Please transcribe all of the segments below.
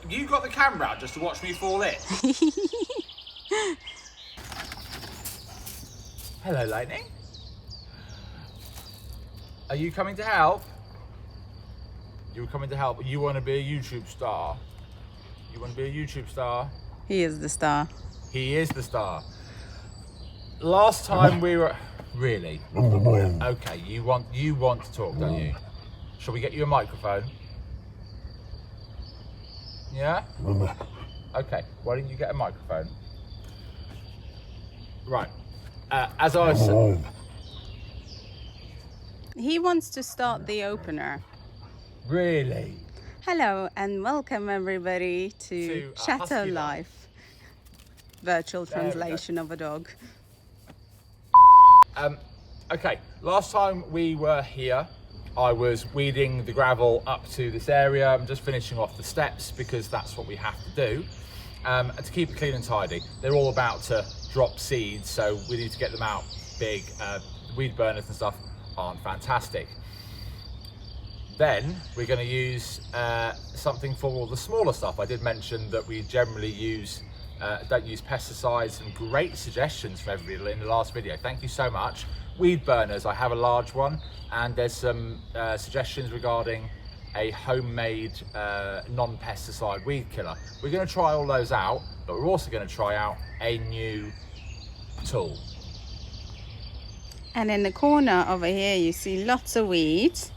You got the camera out just to watch me fall in? Hello, Lightning. Are you coming to help? You're coming to help. You want to be a YouTube star? You want to be a YouTube star? He is the star. He is the star. Last time we were... Really? Okay, you want to talk, don't you? Shall we get you a microphone? Yeah? Okay, why don't you get a microphone? Right. As I said... He wants to start the opener. Really? Hello and welcome everybody to Chateau Life. Virtual translation of a dog. Okay, last time we were here, I was weeding the gravel up to this area. I'm just finishing off the steps because that's what we have to do. And to keep it clean and tidy. They're all about to drop seeds, so we need to get them out big. Weed burners and stuff aren't fantastic. Then we're going to use something for all the smaller stuff. I did mention that we generally don't use pesticides, and great suggestions from everybody in the last video. Thank you so much. Weed burners, I have a large one, and there's some suggestions regarding a homemade non-pesticide weed killer. We're going to try all those out, but we're also going to try out a new tool. And in the corner over here you see lots of weeds,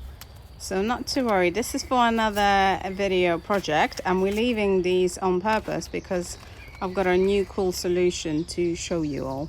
so not to worry, this is for another video project, and we're leaving these on purpose because I've got a new cool solution to show you all.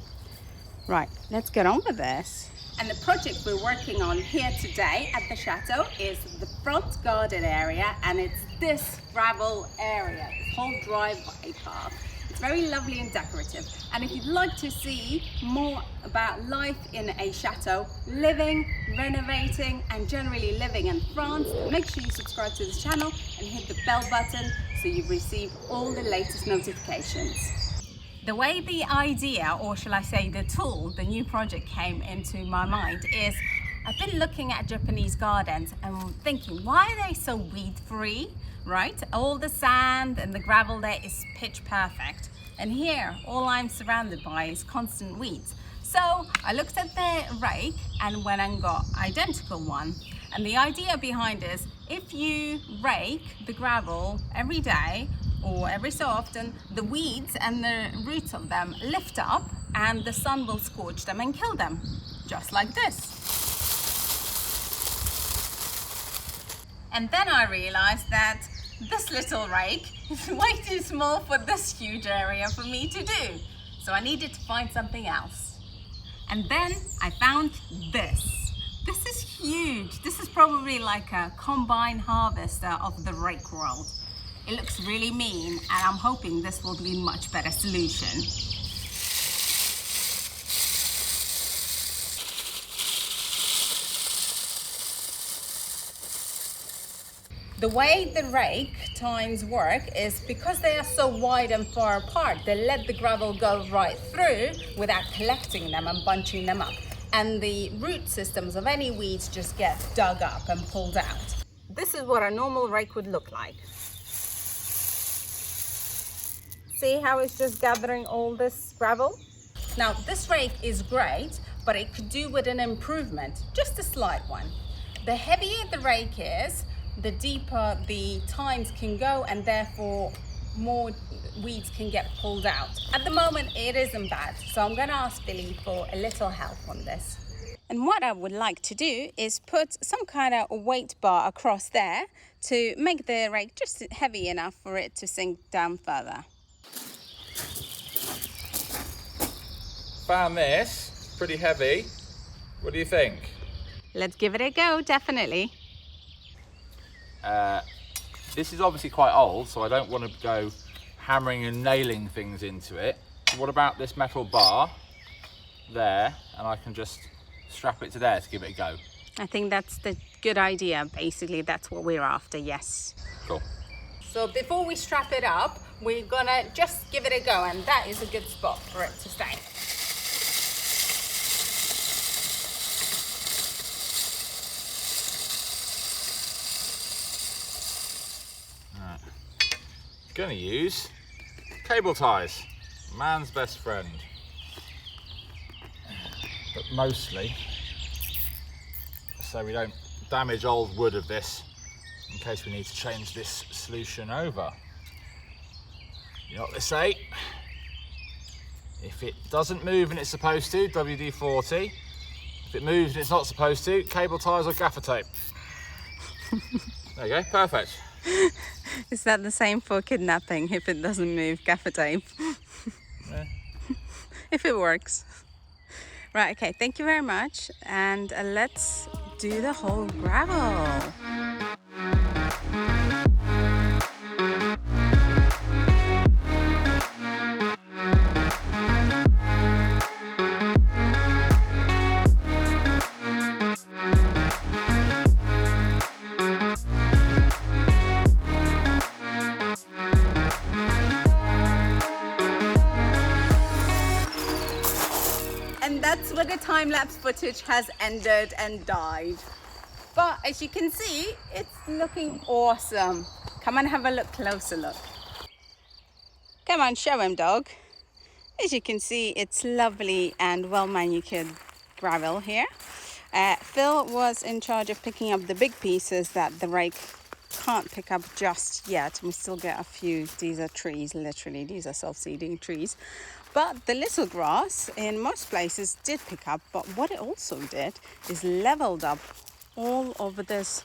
Right, let's get on with this. And the project we're working on here today at the chateau is the front garden area, and it's this gravel area, this whole driveway path. It's very lovely and decorative. And if you'd like to see more about life in a chateau, living, renovating, and generally living in France, make sure you subscribe to this channel and hit the bell button so you receive all the latest notifications. The way the idea, or shall I say the tool, the new project came into my mind is I've been looking at Japanese gardens and thinking, why are they so weed free, right? All the sand and the gravel there is pitch perfect. And here, all I'm surrounded by is constant weeds. So I looked at the rake and went and got identical one. And the idea behind is if you rake the gravel every day, or every so often, the weeds and the roots of them lift up and the sun will scorch them and kill them, just like this. And then I realized that this little rake is way too small for this huge area for me to do. So I needed to find something else. And then I found this. This is huge. This is probably like a combine harvester of the rake world. It looks really mean, and I'm hoping this will be a much better solution. The way the rake tines work is because they are so wide and far apart, they let the gravel go right through without collecting them and bunching them up. And the root systems of any weeds just get dug up and pulled out. This is what a normal rake would look like. See how it's just gathering all this gravel? Now this rake is great, but it could do with an improvement, just a slight one. The heavier the rake is, the deeper the tines can go, and therefore more weeds can get pulled out. At the moment it isn't bad, so I'm going to ask Billy for a little help on this. And what I would like to do is put some kind of weight bar across there to make the rake just heavy enough for it to sink down further. Found this, pretty heavy. What do you think? Let's give it a go, definitely. This is obviously quite old, so I don't want to go hammering and nailing things into it. What about this metal bar there, and I can just strap it to there to give it a go? I think that's the good idea. Basically, that's what we're after, yes. Cool. So before we strap it up, we're gonna just give it a go, and that is a good spot for it to stay. going to use cable ties, man's best friend. But mostly so we don't damage old wood of this in case we need to change this solution over. You know what they say? If it doesn't move and it's supposed to, WD-40. If it moves and it's not supposed to, cable ties or gaffer tape. There you go, perfect. Is that the same for kidnapping? If it doesn't move, gaffer tape. Yeah. If it works. Right, okay, thank you very much. And let's do the whole gravel. And that's where the time-lapse footage has ended and died. But as you can see, it's looking awesome. Come and have a closer look. Come on, show him, dog. As you can see, it's lovely and well-manicured gravel here. Phil was in charge of picking up the big pieces that the rake can't pick up just yet. We still get a few. These are trees, literally. These are self-seeding trees. But the little grass in most places did pick up. But what it also did is leveled up all over this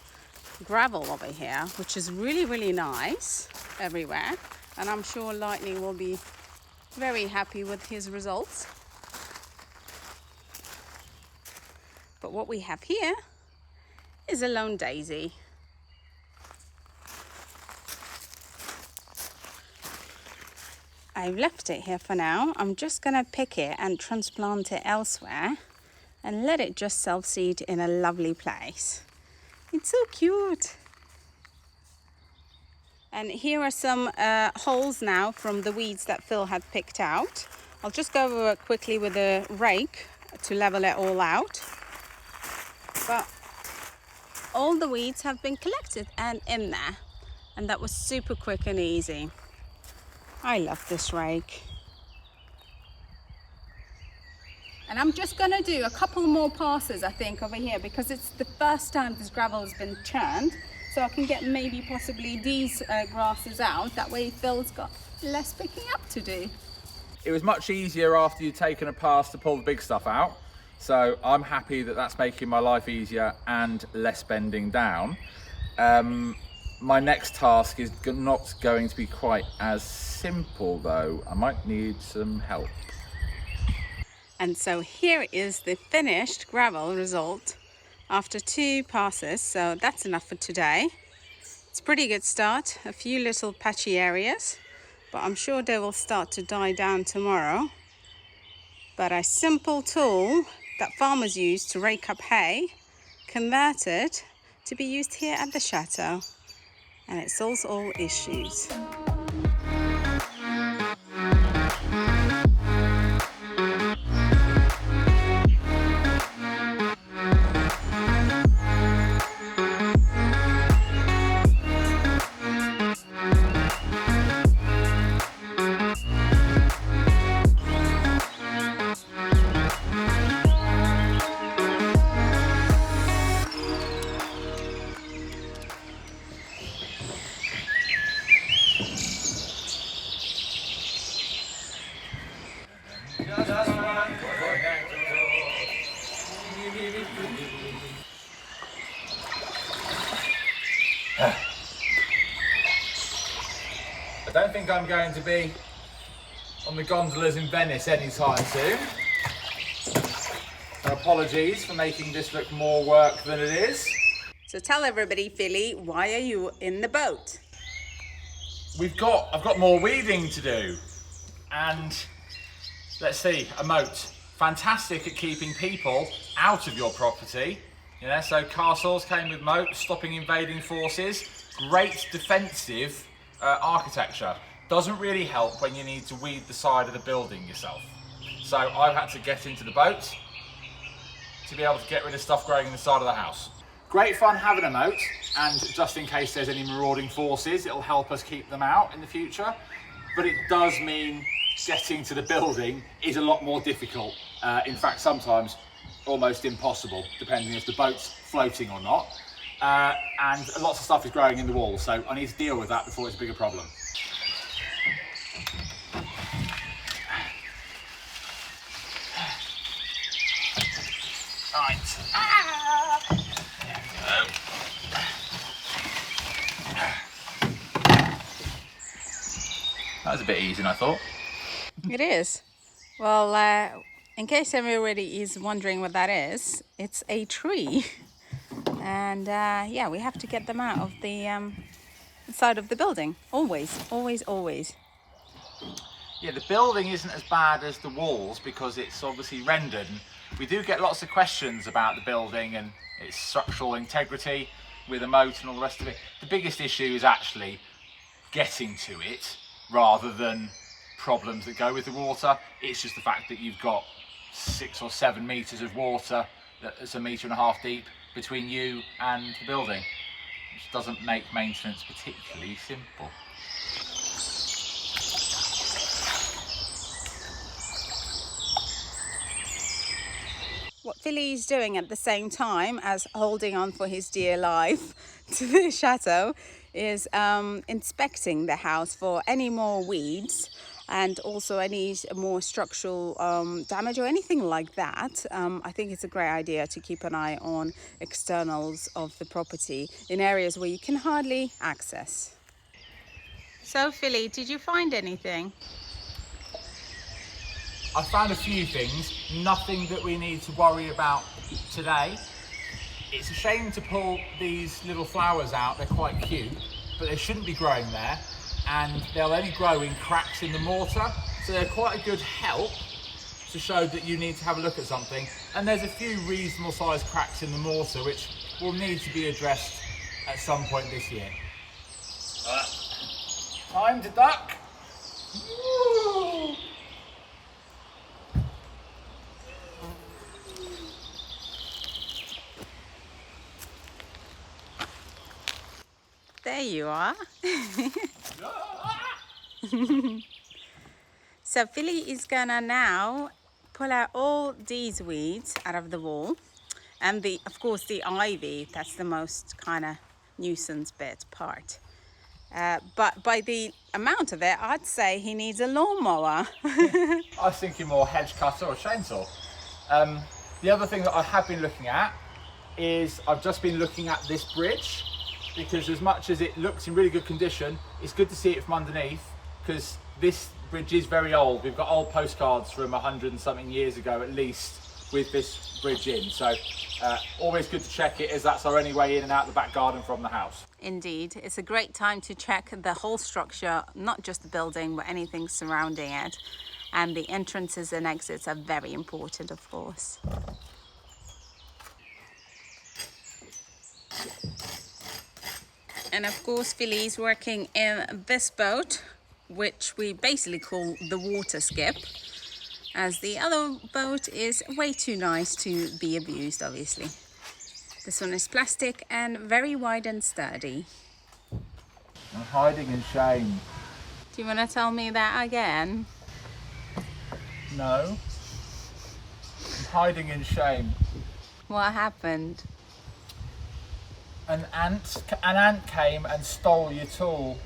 gravel over here, which is really, really nice everywhere. And I'm sure Lightning will be very happy with his results. But what we have here is a lone daisy. I've left it here for now. I'm just gonna pick it and transplant it elsewhere and let it just self-seed in a lovely place. It's so cute. And here are some holes now from the weeds that Phil had picked out. I'll just go over it quickly with a rake to level it all out. But all the weeds have been collected and in there. And that was super quick and easy. I love this rake. And I'm just gonna do a couple more passes, I think, over here because it's the first time this gravel has been churned. So I can get maybe possibly these grasses out. That way Phil's got less picking up to do. It was much easier after you'd taken a pass to pull the big stuff out. So I'm happy that that's making my life easier and less bending down. My next task is not going to be quite as simple though. I might need some help. And so here is the finished gravel result after 2 passes. So that's enough for today. It's a pretty good start. A few little patchy areas, but I'm sure they will start to die down tomorrow. But a simple tool that farmers use to rake up hay, converted to be used here at the chateau. And it solves all issues. I don't think I'm going to be on the gondolas in Venice anytime soon. So apologies for making this look more work than it is. So tell everybody, Philly, why are you in the boat? I've got more weeding to do. And let's see, a moat. Fantastic at keeping people out of your property. You know, so castles came with moat, stopping invading forces. Great defensive architecture. Doesn't really help when you need to weed the side of the building yourself. So I've had to get into the boat to be able to get rid of stuff growing in the side of the house. Great fun having a moat, and just in case there's any marauding forces, it'll help us keep them out in the future. But it does mean getting to the building is a lot more difficult. In fact, sometimes almost impossible, depending if the boat's floating or not. And lots of stuff is growing in the wall, so I need to deal with that before it's a bigger problem. Right. That was a bit easier than I thought. It is. Well, in case everybody is wondering what that is, it's a tree. And yeah, we have to get them out of the side of the building. Always, always, always. Yeah, the building isn't as bad as the walls because it's obviously rendered. And we do get lots of questions about the building and its structural integrity with a moat and all the rest of it. The biggest issue is actually getting to it rather than problems that go with the water. It's just the fact that you've got 6 or 7 meters of water that's 1.5 meters deep between you and the building, which doesn't make maintenance particularly simple. What Philly is doing at the same time as holding on for his dear life to the chateau is inspecting the house for any more weeds and also any more structural damage or anything like that. I think it's a great idea to keep an eye on externals of the property in areas where you can hardly access. So Philly, did you find anything? I found a few things, nothing that we need to worry about today. It's a shame to pull these little flowers out, they're quite cute, but they shouldn't be growing there, and they'll only grow in cracks in the mortar, so they're quite a good help to show that you need to have a look at something. And there's a few reasonable sized cracks in the mortar which will need to be addressed at some point this year. Time to duck. Woo! There you are. So Philly is gonna now pull out all these weeds out of the wall, and of course the ivy, that's the most kind of nuisance bit part. But by the amount of it, I'd say he needs a lawnmower. I was thinking more hedge cutter or chainsaw. The other thing that I have been looking at is I've just been looking at this bridge, because as much as it looks in really good condition, it's good to see it from underneath, because this bridge is very old. We've got old postcards from 100 and something years ago at least with this bridge in, so always good to check it, as that's our only way in and out the back garden from the house. Indeed, it's a great time to check the whole structure, not just the building but anything surrounding it, and the entrances and exits are very important, of course. And of course Philly is working in this boat, which we basically call the water skip, as the other boat is way too nice to be abused, obviously. This one is plastic and very wide and sturdy. I'm hiding in shame. Do you want to tell me that again? No. I'm hiding in shame. What happened? An ant came and stole your tool.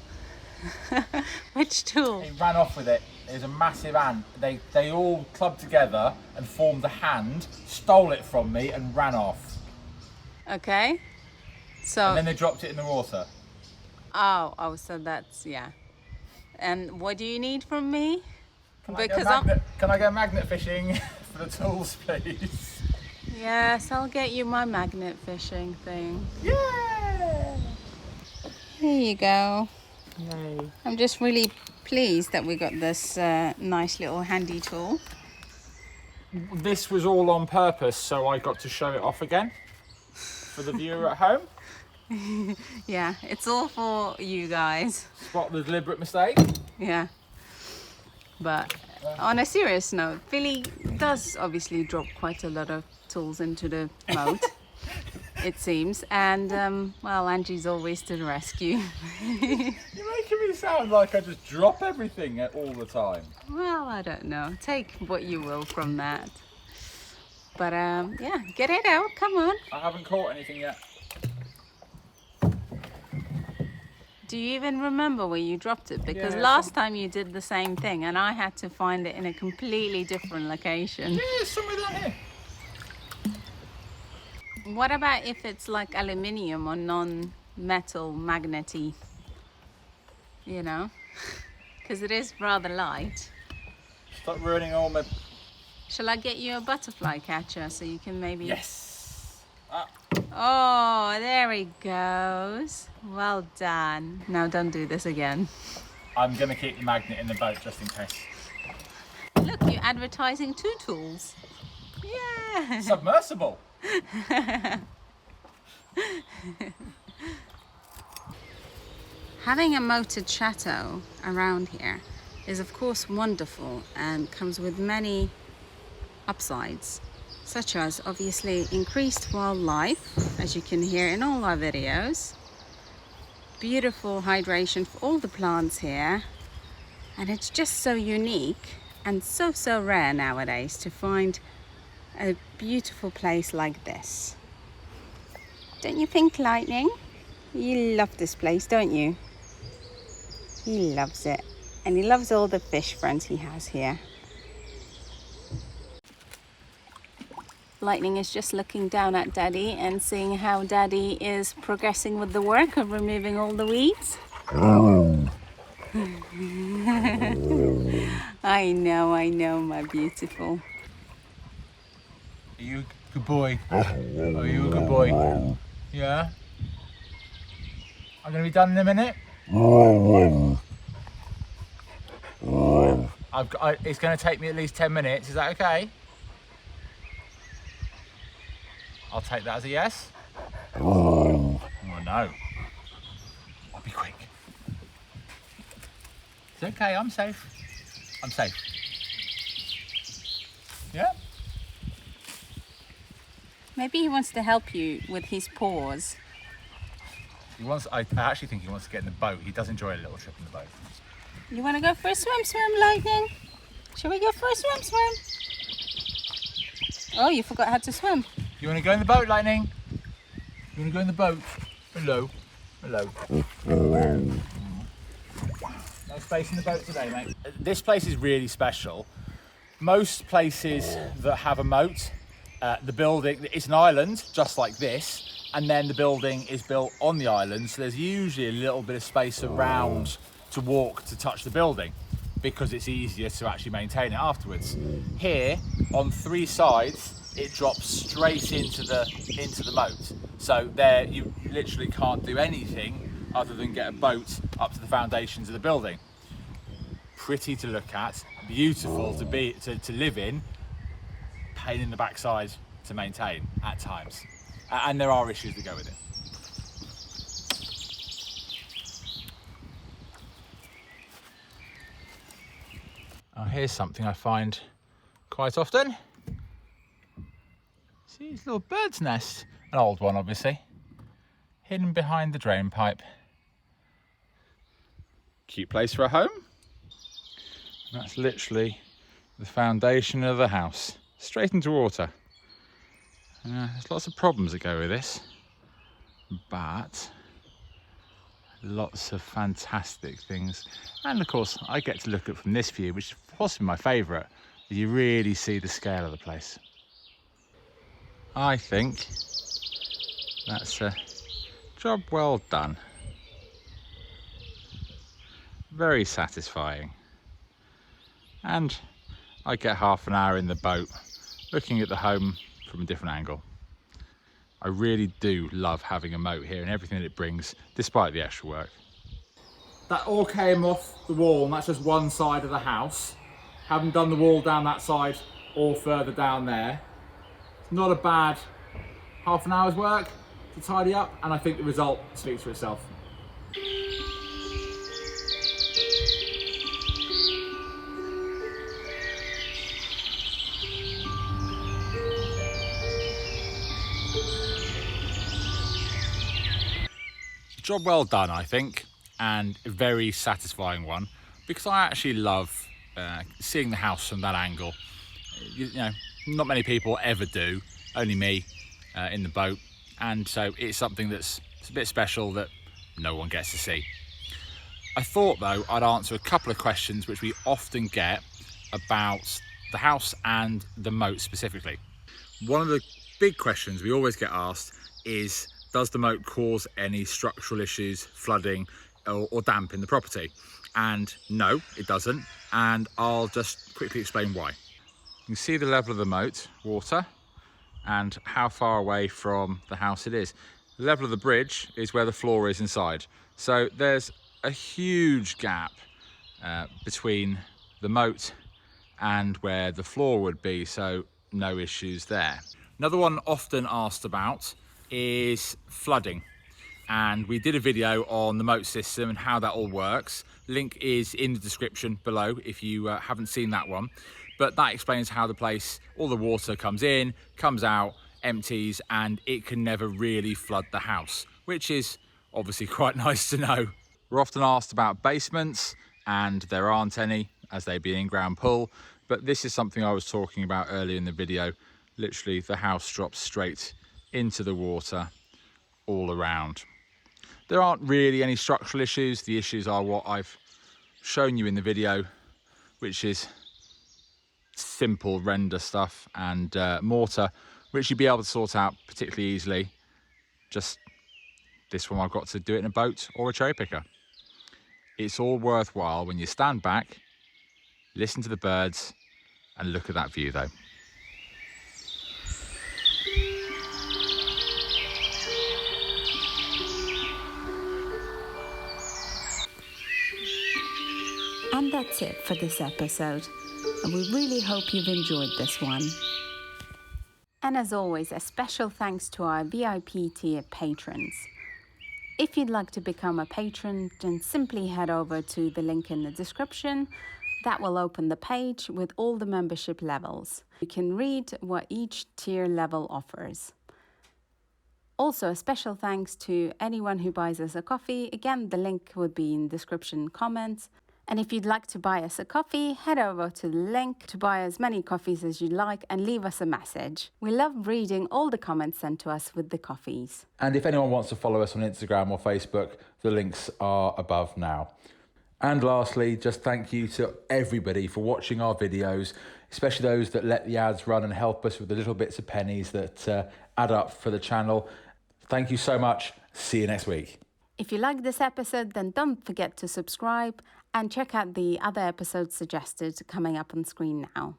Which tool? He ran off with it. It was a massive ant. They all clubbed together and formed a hand, stole it from me and ran off. Okay. So. And then they dropped it in the water. Oh, so that's, yeah. And what do you need from me? Can I go magnet fishing for the tools, please? Yes, I'll get you my magnet fishing thing. Yeah! Here you go. Yay. I'm just really pleased that we got this nice little handy tool. This was all on purpose, so I got to show it off again for the viewer at home. Yeah, it's all for you guys. Spot the deliberate mistake. Yeah. But on a serious note, Philly does obviously drop quite a lot of tools into the moat. it seems. And, well, Angie's always to the rescue. You're making me sound like I just drop everything all the time. Well, I don't know. Take what you will from that. But, yeah, get it out. Come on. I haven't caught anything yet. Do you even remember where you dropped it? Because Yeah, last time you did the same thing and I had to find it in a completely different location. Yeah, somewhere down here. What about if it's like aluminium or non-metal magnety? You know? Because it is rather light. Stop ruining all my... Shall I get you a butterfly catcher so you can maybe... Yes! Ah. Oh, there he goes. Well done. Now don't do this again. I'm going to keep the magnet in the boat just in case. Look, you're advertising 2 tools. Yeah. Submersible! Having a moated chateau around here is of course wonderful and comes with many upsides, such as obviously increased wildlife, as you can hear in all our videos, beautiful hydration for all the plants here, and it's just so unique and so rare nowadays to find a beautiful place like this. Don't you think, Lightning? You love this place, don't you? He loves it, and he loves all the fish friends he has here. Lightning is just looking down at Daddy and seeing how Daddy is progressing with the work of removing all the weeds. I know, my beautiful. Are you a good boy? Are you a good boy? Yeah? I'm going to be done in a minute. It's going to take me at least 10 minutes. Is that okay? I'll take that as a yes. Oh no. I'll be quick. It's okay, I'm safe. I'm safe. Yeah? Maybe he wants to help you with his paws. I actually think he wants to get in the boat. He does enjoy a little trip in the boat. You want to go for a swim, Lightning? Shall we go for a swim? Oh, you forgot how to swim. You want to go in the boat, Lightning? You want to go in the boat? Hello. No space in the boat today, mate. This place is really special. Most places that have a moat, the building, it's an island just like this, and then the building is built on the island, so there's usually a little bit of space around to walk to touch the building because it's easier to actually maintain it afterwards. Here, on 3 sides, it drops straight into the moat. So there you literally can't do anything other than get a boat up to the foundations of the building. Pretty to look at, beautiful to live in, pain in the backside to maintain at times. And there are issues that go with it. Oh, here's something I find quite often. See this little bird's nest, an old one obviously, hidden behind the drain pipe. Cute place for a home. And that's literally the foundation of the house, straight into water. There's lots of problems that go with this, but lots of fantastic things. And of course, I get to look at from this view, which is possibly my favourite. You really see the scale of the place. I think that's a job well done. Very satisfying. And I get half an hour in the boat looking at the home from a different angle. I really do love having a moat here and everything that it brings, despite the extra work. That all came off the wall, and that's just one side of the house. Haven't done the wall down that side or further down there. It's not a bad half an hour's work to tidy up, and I think the result speaks for itself. Job well done, I think, and a very satisfying one, because I actually love seeing the house from that angle. You know, not many people ever do, only me in the boat, and so it's something that's a bit special that no one gets to see. I thought though I'd answer a couple of questions which we often get about the house and the moat specifically. One of the big questions we always get asked is, does the moat cause any structural issues, flooding or damp in the property? And no, it doesn't, and I'll just quickly explain why. You can see the level of the moat, water, and how far away from the house it is. The level of the bridge is where the floor is inside. So there's a huge gap between the moat and where the floor would be, so no issues there. Another one often asked about is flooding, and we did a video on the moat system and how that all works. Link is in the description below if you haven't seen that one, but that explains how the place, all the water comes in, comes out, empties, and it can never really flood the house, which is obviously quite nice to know. We're often asked about basements, and there aren't any, as they be in-ground pool, but this is something I was talking about earlier in the video. Literally, the house drops straight into the water all around. There aren't really any structural issues. The issues are what I've shown you in the video, which is simple render stuff and mortar, which you'd be able to sort out particularly easily. Just this one, I've got to do it in a boat or a cherry picker. It's all worthwhile when you stand back, listen to the birds, and look at that view though. And that's it for this episode. And we really hope you've enjoyed this one. And as always, a special thanks to our VIP tier patrons. If you'd like to become a patron, then simply head over to the link in the description. That will open the page with all the membership levels. You can read what each tier level offers. Also, a special thanks to anyone who buys us a coffee. Again, the link would be in description comments. And if you'd like to buy us a coffee, head over to the link to buy as many coffees as you'd like and leave us a message. We love reading all the comments sent to us with the coffees. And if anyone wants to follow us on Instagram or Facebook, the links are above now. And lastly, just thank you to everybody for watching our videos, especially those that let the ads run and help us with the little bits of pennies that add up for the channel. Thank you so much. See you next week. If you like this episode, then don't forget to subscribe and check out the other episodes suggested coming up on screen now.